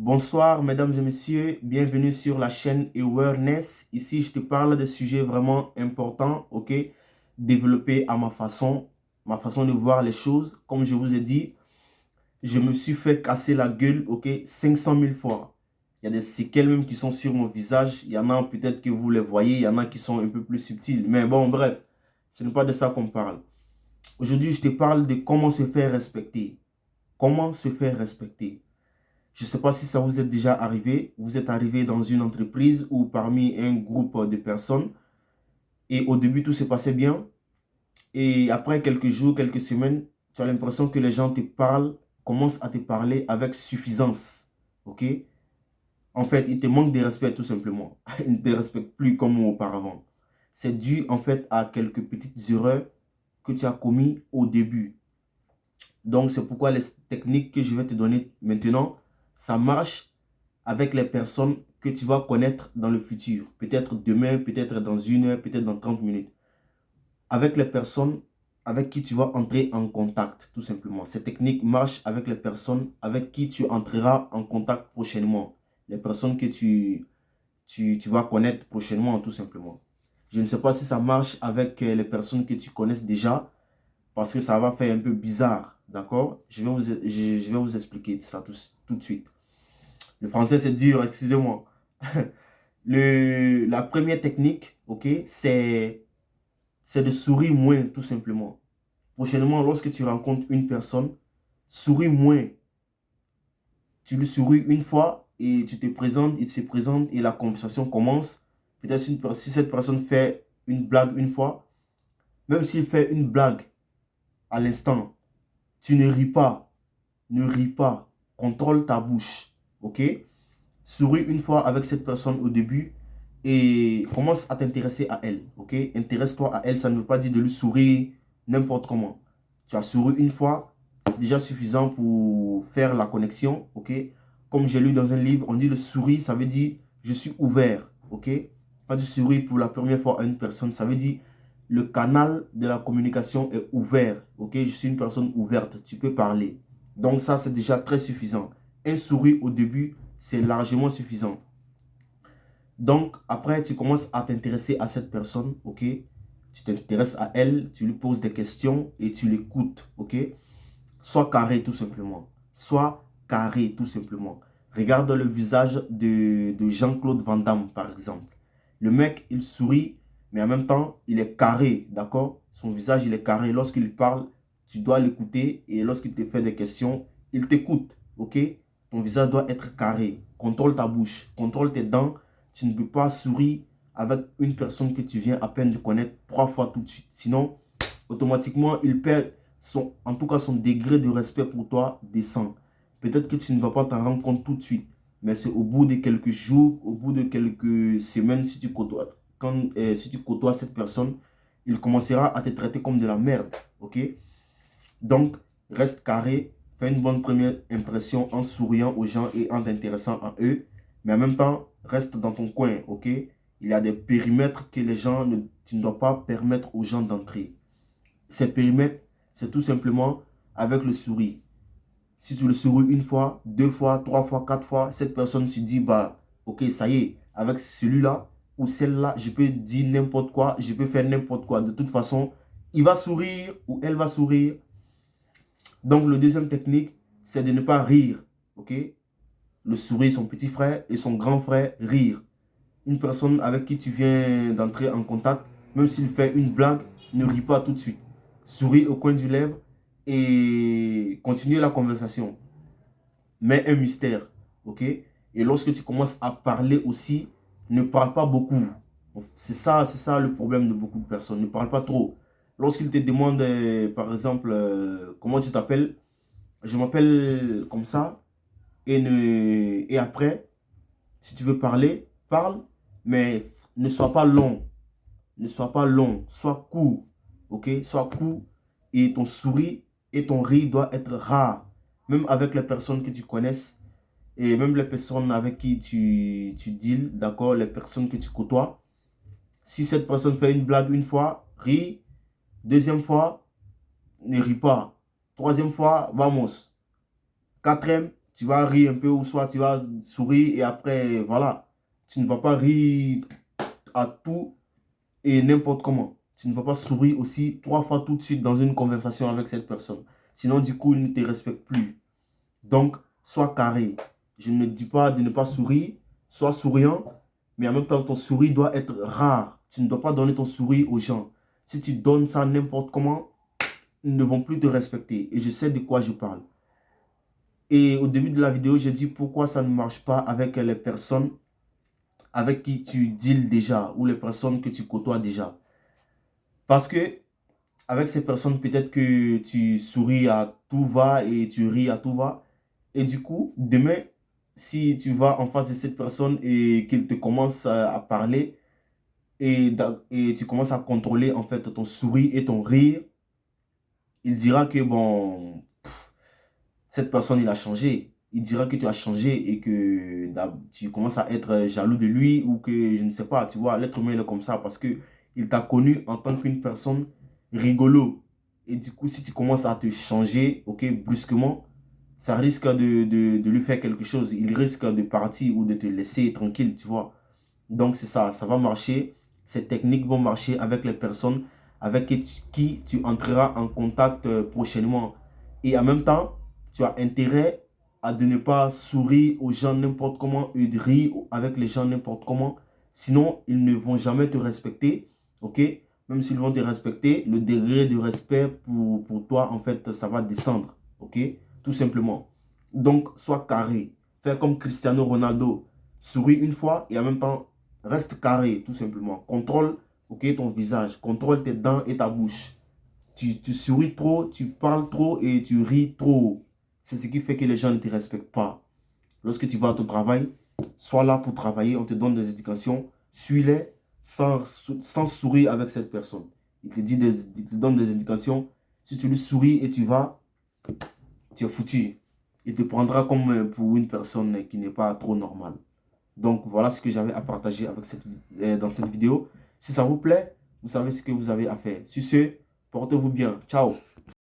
Bonsoir, mesdames et messieurs, bienvenue sur la chaîne Awareness. Ici, je te parle de sujets vraiment importants, ok? Développés à ma façon de voir les choses. Comme je vous ai dit, je me suis fait casser la gueule, ok? 500 000 fois. Il y a des séquelles même qui sont sur mon visage. Il y en a peut-être que vous les voyez, il y en a qui sont un peu plus subtiles. Mais bon, bref, ce n'est pas de ça qu'on parle. Aujourd'hui, je te parle de comment se faire respecter. Comment se faire respecter. Je ne sais pas si ça vous est déjà arrivé. Vous êtes arrivé dans une entreprise ou parmi un groupe de personnes et au début, tout se passait bien. Et après quelques jours, quelques semaines, tu as l'impression que les gens te parlent, commencent à te parler avec suffisance. OK? En fait, ils te manquent de respect tout simplement. Ils ne te respectent plus comme auparavant. C'est dû en fait à quelques petites erreurs que tu as commises au début. Donc, c'est pourquoi les techniques que je vais te donner maintenant, ça marche avec les personnes que tu vas connaître dans le futur. Peut-être demain, peut-être dans une heure, peut-être dans 30 minutes. Avec les personnes avec qui tu vas entrer en contact, tout simplement. Cette technique marche avec les personnes avec qui tu entreras en contact prochainement. Les personnes que tu vas connaître prochainement, tout simplement. Je ne sais pas si ça marche avec les personnes que tu connais déjà, parce que ça va faire un peu bizarre, d'accord? Je vais vous expliquer ça tout de suite. Le français, c'est dur, excusez-moi. La première technique, ok, c'est de sourire moins, tout simplement. Prochainement, lorsque tu rencontres une personne, souris moins. Tu lui souris une fois et tu te présentes, il se présente et la conversation commence. Peut-être si cette personne fait une blague une fois, même s'il fait une blague à l'instant, tu ne ris pas. Ne ris pas. Contrôle ta bouche. Ok? Souris une fois avec cette personne au début et commence à t'intéresser à elle. Ok? Intéresse-toi à elle, ça ne veut pas dire de lui sourire n'importe comment. Tu as souri une fois, c'est déjà suffisant pour faire la connexion. Ok? Comme j'ai lu dans un livre, on dit le sourire, ça veut dire je suis ouvert. Ok? Quand tu souris pour la première fois à une personne, ça veut dire le canal de la communication est ouvert. Ok? Je suis une personne ouverte, tu peux parler. Donc ça, c'est déjà très suffisant. Un sourire au début, c'est largement suffisant. Donc, après, tu commences à t'intéresser à cette personne, ok? Tu t'intéresses à elle, tu lui poses des questions et tu l'écoutes, ok? Sois carré tout simplement. Sois carré tout simplement. Regarde le visage de Jean-Claude Van Damme, par exemple. Le mec, il sourit, mais en même temps, il est carré, d'accord? Son visage, il est carré. Lorsqu'il parle, tu dois l'écouter et lorsqu'il te fait des questions, il t'écoute, ok? Ton visage doit être carré. Contrôle ta bouche, contrôle tes dents. Tu ne peux pas sourire avec une personne que tu viens à peine de connaître 3 fois tout de suite. Sinon, automatiquement, il perd en tout cas son degré de respect pour toi descend. Peut-être que tu ne vas pas t'en rendre compte tout de suite, mais c'est au bout de quelques jours, au bout de quelques semaines, si tu côtoies cette personne, il commencera à te traiter comme de la merde, ok? Donc, reste carré, fais une bonne première impression en souriant aux gens et en t'intéressant à eux, mais en même temps, reste dans ton coin, ok? Il y a des périmètres que tu ne dois pas permettre aux gens d'entrer. Ces périmètres, c'est tout simplement avec le sourire. Si tu le souris une fois, 2 fois, 3 fois, 4 fois, cette personne se dit, bah, ok, ça y est, avec celui-là ou celle-là, je peux dire n'importe quoi, je peux faire n'importe quoi. De toute façon, il va sourire ou elle va sourire. Donc, le deuxième technique, c'est de ne pas rire, ok? Le sourire, son petit frère et son grand frère rire. Une personne avec qui tu viens d'entrer en contact, même s'il fait une blague, ne ris pas tout de suite. Souris au coin du lèvre et continue la conversation. Mais un mystère, ok? Et lorsque tu commences à parler aussi, ne parle pas beaucoup. C'est ça le problème de beaucoup de personnes. Ne parle pas trop. Lorsqu'ils te demandent, par exemple, comment tu t'appelles, je m'appelle comme ça. Et après, si tu veux parler, parle, mais ne sois pas long. Ne sois pas long, sois court. Ok? Sois court et ton sourire et ton rire doit être rare. Même avec les personnes que tu connaisses et même les personnes avec qui tu deals, d'accord? Les personnes que tu côtoies. Si cette personne fait une blague une fois, ris. Deuxième fois, ne ris pas. Troisième fois, vamos. Quatrième, tu vas rire un peu ou soit tu vas sourire et après, voilà. Tu ne vas pas rire à tout et n'importe comment. Tu ne vas pas sourire aussi 3 fois tout de suite dans une conversation avec cette personne. Sinon, du coup, il ne te respecte plus. Donc, sois carré. Je ne dis pas de ne pas sourire, sois souriant, mais en même temps, ton sourire doit être rare. Tu ne dois pas donner ton sourire aux gens. Si tu donnes ça n'importe comment, ils ne vont plus te respecter. Et je sais de quoi je parle. Et au début de la vidéo, j'ai dit pourquoi ça ne marche pas avec les personnes avec qui tu deals déjà ou les personnes que tu côtoies déjà. Parce que avec ces personnes, peut-être que tu souris à tout va et tu ris à tout va. Et du coup, demain, si tu vas en face de cette personne et qu'il te commence à parler et tu commences à contrôler en fait ton sourire et ton rire, il dira que bon, cette personne, il a changé. Il dira que tu as changé et que tu commences à être jaloux de lui ou que je ne sais pas, tu vois, l'être humain il est comme ça parce que il t'a connu en tant qu'une personne rigolo. Et du coup, si tu commences à te changer, ok, brusquement, ça risque de lui faire quelque chose. Il risque de partir ou de te laisser tranquille, tu vois. Donc, c'est ça, ça va marcher. Ces techniques vont marcher avec les personnes avec qui tu entreras en contact prochainement. Et en même temps, tu as intérêt à de ne pas sourire aux gens n'importe comment et de rire avec les gens n'importe comment. Sinon, ils ne vont jamais te respecter. Ok? Même s'ils vont te respecter, le degré de respect pour toi, en fait, ça va descendre. Ok? Tout simplement. Donc, sois carré. Fais comme Cristiano Ronaldo. Souris une fois et en même temps, reste carré, tout simplement. Contrôle, ok, ton visage. Contrôle tes dents et ta bouche. Tu souris trop, tu parles trop et tu ris trop. C'est ce qui fait que les gens ne te respectent pas. Lorsque tu vas à ton travail, sois là pour travailler. On te donne des indications. Suis-les sans sourire avec cette personne. Il te donne des indications. Si tu lui souris et tu vas, tu es foutu. Il te prendra comme pour une personne qui n'est pas trop normale. Donc voilà ce que j'avais à partager avec dans cette vidéo. Si ça vous plaît, vous savez ce que vous avez à faire. Sur ce, portez-vous bien. Ciao.